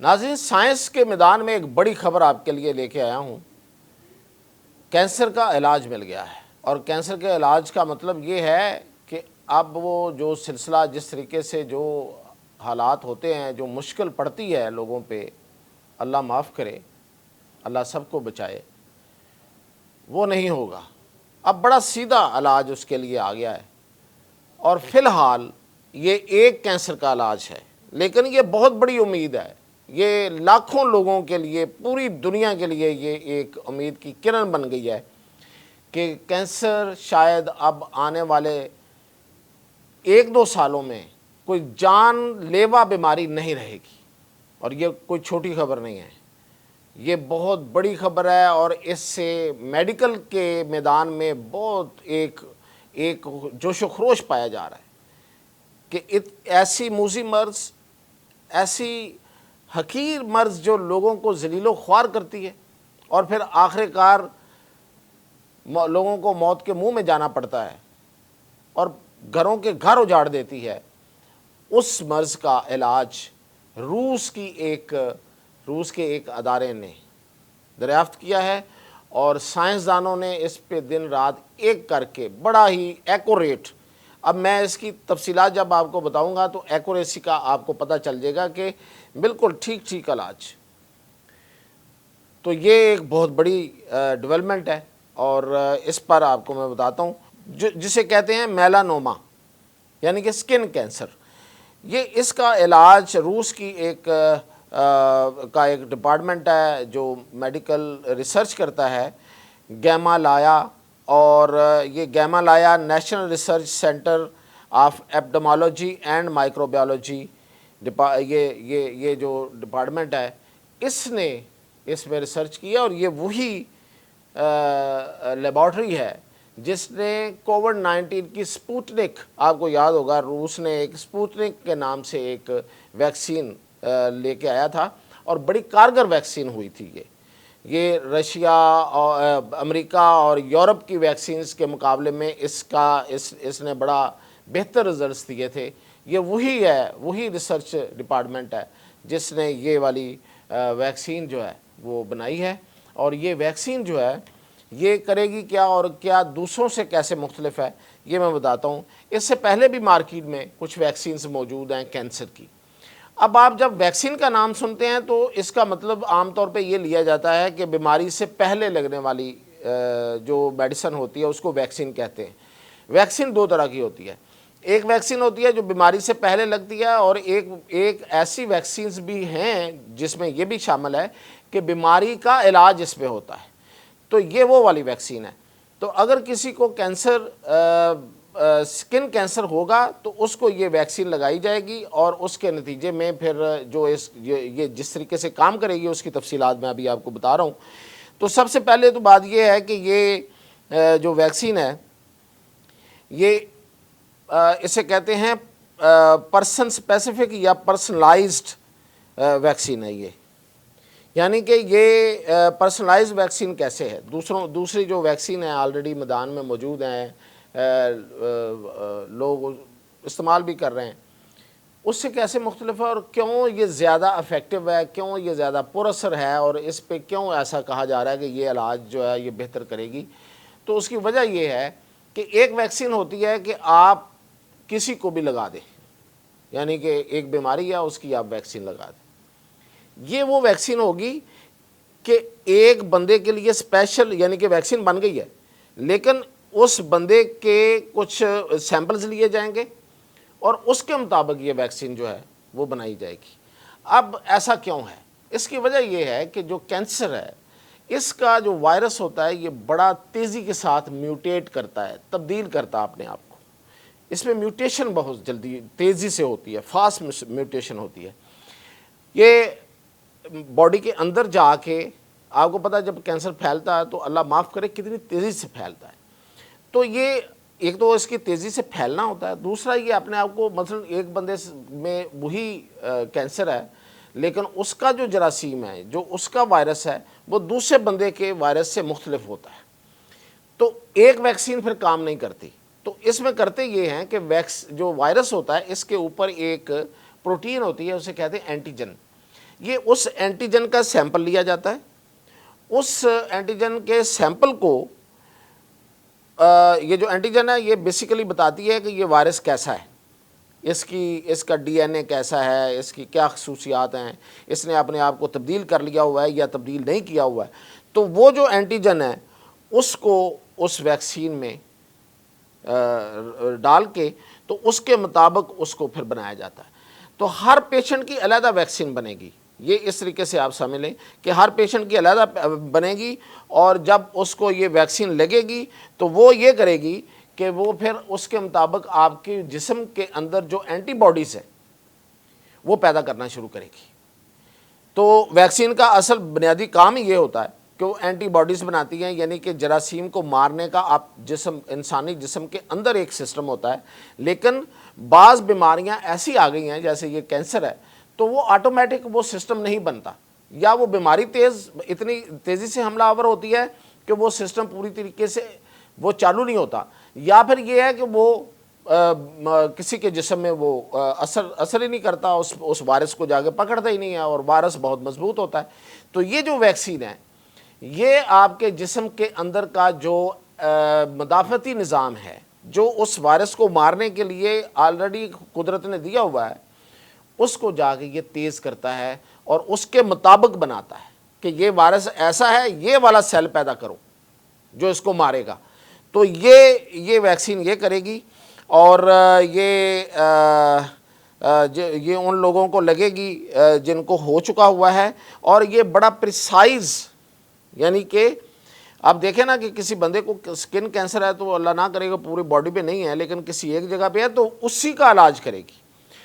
ناظرین، سائنس کے میدان میں ایک بڑی خبر آپ کے لیے لے کے آیا ہوں۔ کینسر کا علاج مل گیا ہے، اور کینسر کے علاج کا مطلب یہ ہے کہ اب وہ جو سلسلہ جس طریقے سے جو حالات ہوتے ہیں، جو مشکل پڑتی ہے لوگوں پہ، اللہ معاف کرے، اللہ سب کو بچائے، وہ نہیں ہوگا۔ اب بڑا سیدھا علاج اس کے لیے آ گیا ہے، اور فی الحال یہ ایک کینسر کا علاج ہے، لیکن یہ بہت بڑی امید ہے۔ یہ لاکھوں لوگوں کے لیے، پوری دنیا کے لیے یہ ایک امید کی کرن بن گئی ہے کہ کینسر شاید اب آنے والے 1-2 سالوں میں کوئی جان لیوا بیماری نہیں رہے گی، اور یہ کوئی چھوٹی خبر نہیں ہے، یہ بہت بڑی خبر ہے، اور اس سے میڈیکل کے میدان میں بہت ایک جوش و خروش پایا جا رہا ہے کہ ایسی موذی مرض، ایسی حقیر مرض جو لوگوں کو ذلیل و خوار کرتی ہے، اور پھر آخر کار لوگوں کو موت کے منہ میں جانا پڑتا ہے اور گھروں کے گھر اجاڑ دیتی ہے، اس مرض کا علاج روس کے ایک ادارے نے دریافت کیا ہے، اور سائنسدانوں نے اس پہ دن رات ایک کر کے بڑا ہی ایکوریٹ، اب میں اس کی تفصیلات جب آپ کو بتاؤں گا تو ایکوریسی کا آپ کو پتہ چل جائے گا کہ بالکل ٹھیک علاج۔ تو یہ ایک بہت بڑی ڈیولپمنٹ ہے، اور اس پر آپ کو میں بتاتا ہوں، جسے کہتے ہیں میلانوما، یعنی کہ سکن کینسر۔ یہ اس کا علاج روس کی ایک ڈپارٹمنٹ ہے جو میڈیکل ریسرچ کرتا ہے، گیمالایا، اور یہ Gamaleya national research centre of epidemiology and microbiology, یہ جو ڈپارٹمنٹ ہے، اس نے اس میں ریسرچ کیا، اور یہ وہی لیبارٹری ہے جس نے کووڈ-19 کی سپوتنک، آپ کو یاد ہوگا روس نے ایک سپوتنک کے نام سے ایک ویکسین لے کے آیا تھا، اور بڑی کارگر ویکسین ہوئی تھی۔ یہ رشیا اور امریکہ اور یورپ کی ویکسینز کے مقابلے میں اس نے بڑا بہتر رزلٹس دیے تھے۔ یہ وہی ریسرچ ڈپارٹمنٹ ہے جس نے یہ والی ویکسین جو ہے وہ بنائی ہے، اور یہ ویکسین جو ہے یہ کرے گی کیا، اور کیا دوسروں سے کیسے مختلف ہے، یہ میں بتاتا ہوں۔ اس سے پہلے بھی مارکیٹ میں کچھ ویکسینز موجود ہیں کینسر کی۔ اب آپ جب ویکسین کا نام سنتے ہیں تو اس کا مطلب عام طور پہ یہ لیا جاتا ہے کہ بیماری سے پہلے لگنے والی جو میڈیسن ہوتی ہے اس کو ویکسین کہتے ہیں۔ ویکسین 2 طرح کی ہوتی ہے، ایک ویکسین ہوتی ہے جو بیماری سے پہلے لگتی ہے، اور ایک ایسی ویکسینز بھی ہیں جس میں یہ بھی شامل ہے کہ بیماری کا علاج اس میں ہوتا ہے، تو یہ وہ والی ویکسین ہے۔ تو اگر کسی کو سکن کینسر ہوگا تو اس کو یہ ویکسین لگائی جائے گی، اور اس کے نتیجے میں پھر جو یہ جس طریقے سے کام کرے گی اس کی تفصیلات میں ابھی آپ کو بتا رہا ہوں۔ تو سب سے پہلے تو بات یہ ہے کہ یہ جو ویکسین ہے یہ اسے کہتے ہیں پرسن اسپیسیفک یا پرسنلائزڈ ویکسین ہے یہ، یعنی کہ یہ پرسنلائز ویکسین کیسے ہے، دوسری جو ویکسین ہیں آلریڈی میدان میں موجود ہیں، لوگ استعمال بھی کر رہے ہیں، اس سے کیسے مختلف ہے، اور کیوں یہ زیادہ افیکٹو ہے، کیوں یہ زیادہ پر اثر ہے، اور اس پہ کیوں ایسا کہا جا رہا ہے کہ یہ علاج جو ہے یہ بہتر کرے گی۔ تو اس کی وجہ یہ ہے کہ ایک ویکسین ہوتی ہے کہ آپ کسی کو بھی لگا دیں، یعنی کہ ایک بیماری ہے اس کی آپ ویکسین لگا دیں۔ یہ وہ ویکسین ہوگی کہ ایک بندے کے لیے اسپیشل، یعنی کہ ویکسین بن گئی ہے لیکن اس بندے کے کچھ سیمپلز لیے جائیں گے، اور اس کے مطابق یہ ویکسین جو ہے وہ بنائی جائے گی۔ اب ایسا کیوں ہے؟ اس کی وجہ یہ ہے کہ جو کینسر ہے اس کا جو وائرس ہوتا ہے یہ بڑا تیزی کے ساتھ میوٹیٹ کرتا ہے، تبدیل کرتا ہے اپنے آپ کو، اس میں میوٹیشن بہت جلدی تیزی سے ہوتی ہے، فاسٹ میوٹیشن ہوتی ہے۔ یہ باڈی کے اندر جا کے، آپ کو پتہ ہے جب کینسر پھیلتا ہے تو اللہ معاف کرے کتنی تیزی سے پھیلتا ہے، تو یہ ایک تو اس کی تیزی سے پھیلنا ہوتا ہے، دوسرا یہ اپنے آپ کو، مثلا ایک بندے میں وہی کینسر ہے لیکن اس کا جو جراثیم ہے، جو اس کا وائرس ہے وہ دوسرے بندے کے وائرس سے مختلف ہوتا ہے، تو ایک ویکسین پھر کام نہیں کرتی۔ تو اس میں کرتے یہ ہیں کہ جو وائرس ہوتا ہے اس کے اوپر ایک پروٹین ہوتی ہے، اسے کہتے ہیں اینٹیجن۔ یہ اس اینٹیجن کا سیمپل لیا جاتا ہے. اس اینٹیجن کے سیمپل کو یہ جو اینٹیجن ہے یہ بیسیکلی بتاتی ہے کہ یہ وائرس کیسا ہے, اس کا ڈی این اے کیسا ہے, اس کی کیا خصوصیات ہیں, اس نے اپنے آپ کو تبدیل کر لیا ہوا ہے یا تبدیل نہیں کیا ہوا ہے. تو وہ جو اینٹیجن ہے اس کو اس ویکسین میں ڈال کے تو اس کے مطابق اس کو پھر بنایا جاتا ہے. تو ہر پیشنٹ کی علیحدہ ویکسین بنے گی. یہ اس طریقے سے آپ سمجھ لیں کہ ہر پیشنٹ کی علیحدہ بنے گی, اور جب اس کو یہ ویکسین لگے گی تو وہ یہ کرے گی کہ وہ پھر اس کے مطابق آپ کے جسم کے اندر جو اینٹی باڈیز ہیں وہ پیدا کرنا شروع کرے گی. تو ویکسین کا اصل بنیادی کام ہی یہ ہوتا ہے کہ وہ اینٹی باڈیز بناتی ہیں, یعنی کہ جراثیم کو مارنے کا آپ انسانی جسم کے اندر ایک سسٹم ہوتا ہے. لیکن بعض بیماریاں ایسی آ گئی ہیں جیسے یہ کینسر ہے, تو وہ آٹومیٹک وہ سسٹم نہیں بنتا, یا وہ بیماری اتنی تیزی سے حملہ آور ہوتی ہے کہ وہ سسٹم پوری طریقے سے وہ چالو نہیں ہوتا, یا پھر یہ ہے کہ وہ کسی کے جسم میں وہ اثر ہی نہیں کرتا, اس وائرس کو جا کے پکڑتا ہی نہیں ہے, اور وائرس بہت مضبوط ہوتا ہے. تو یہ جو ویکسین ہے یہ آپ کے جسم کے اندر کا جو مدافعتی نظام ہے, جو اس وائرس کو مارنے کے لیے آلریڈی قدرت نے دیا ہوا ہے, اس کو جا کے یہ تیز کرتا ہے اور اس کے مطابق بناتا ہے کہ یہ وائرس ایسا ہے, یہ والا سیل پیدا کرو جو اس کو مارے گا. تو یہ ویکسین یہ کرے گی, اور یہ ان لوگوں کو لگے گی جن کو ہو چکا ہوا ہے. اور یہ بڑا پریسائز, یعنی کہ آپ دیکھیں نا کہ کسی بندے کو سکن کینسر ہے تو اللہ نہ کرے گا پوری باڈی پہ نہیں ہے, لیکن کسی ایک جگہ پہ ہے تو اسی کا علاج کرے گی.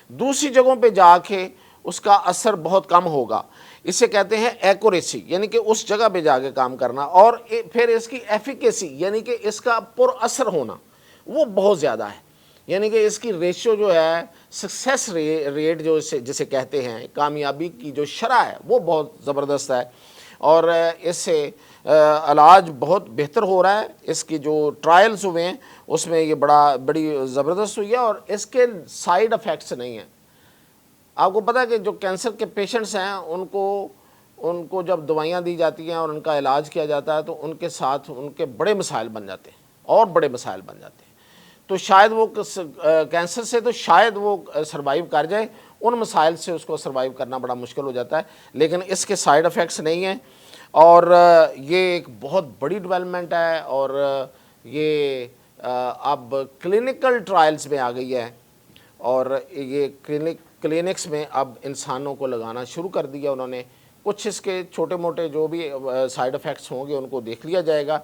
دوسری جگہوں پہ جا کے اس کا اثر بہت کم ہوگا. اسے کہتے ہیں ایکوریسی, یعنی کہ اس جگہ پہ جا کے کام کرنا. اور پھر اس کی ایفیکیسی, یعنی کہ اس کا پر اثر ہونا وہ بہت زیادہ ہے. یعنی کہ اس کی ریشو جو ہے, سکسیس ریٹ جو جسے کہتے ہیں, کامیابی کی جو شرح ہے وہ بہت زبردست ہے, اور اس سے علاج بہت بہتر ہو رہا ہے. اس کی جو ٹرائلز ہوئے ہیں اس میں یہ بڑی زبردست ہوئی ہے, اور اس کے سائیڈ افیکٹس نہیں ہیں. آپ کو پتہ ہے کہ جو کینسر کے پیشنٹس ہیں ان کو جب دوائیاں دی جاتی ہیں اور ان کا علاج کیا جاتا ہے تو ان کے ساتھ ان کے بڑے مسائل بن جاتے ہیں, اور بڑے مسائل بن جاتے ہیں. تو شاید وہ کینسر سے تو شاید وہ سروائیو کر جائے, ان مسائل سے اس کو سروائیو کرنا بڑا مشکل ہو جاتا ہے, لیکن اس کے سائیڈ افیکٹس نہیں ہیں. اور یہ ایک بہت بڑی ڈیولپمنٹ ہے, اور یہ اب کلینکل ٹرائلز میں آ گئی ہے, اور یہ کلینکس میں اب انسانوں کو لگانا شروع کر دیا انہوں نے. کچھ اس کے چھوٹے موٹے جو بھی سائیڈ افیکٹس ہوں گے ان کو دیکھ لیا جائے گا,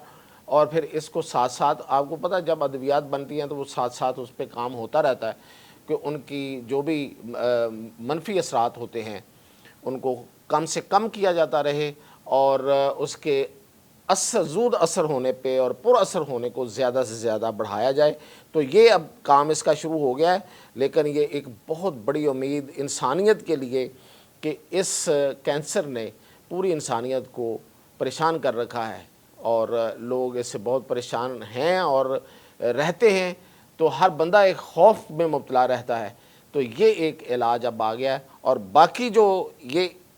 اور پھر اس کو ساتھ ساتھ آپ کو پتہ جب ادویات بنتی ہیں تو وہ ساتھ ساتھ اس پہ کام ہوتا رہتا ہے کہ ان کی جو بھی منفی اثرات ہوتے ہیں ان کو کم سے کم کیا جاتا رہے, اور اس کے زود اثر ہونے پہ اور پر اثر ہونے کو زیادہ سے زیادہ بڑھایا جائے. تو یہ اب کام اس کا شروع ہو گیا ہے, لیکن یہ ایک بہت بڑی امید انسانیت کے لیے کہ اس کینسر نے پوری انسانیت کو پریشان کر رکھا ہے, اور لوگ اس سے بہت پریشان ہیں اور رہتے ہیں. تو ہر بندہ ایک خوف میں مبتلا رہتا ہے. تو یہ ایک علاج اب آ گیا ہے, اور باقی جو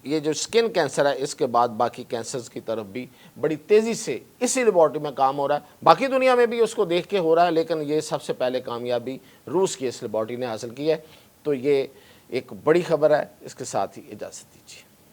یہ جو سکن کینسر ہے اس کے بعد باقی کینسرز کی طرف بھی بڑی تیزی سے اسی لیبارٹری میں کام ہو رہا ہے. باقی دنیا میں بھی اس کو دیکھ کے ہو رہا ہے, لیکن یہ سب سے پہلے کامیابی روس کی اس لیبارٹری نے حاصل کی ہے. تو یہ ایک بڑی خبر ہے. اس کے ساتھ ہی اجازت دیجیے.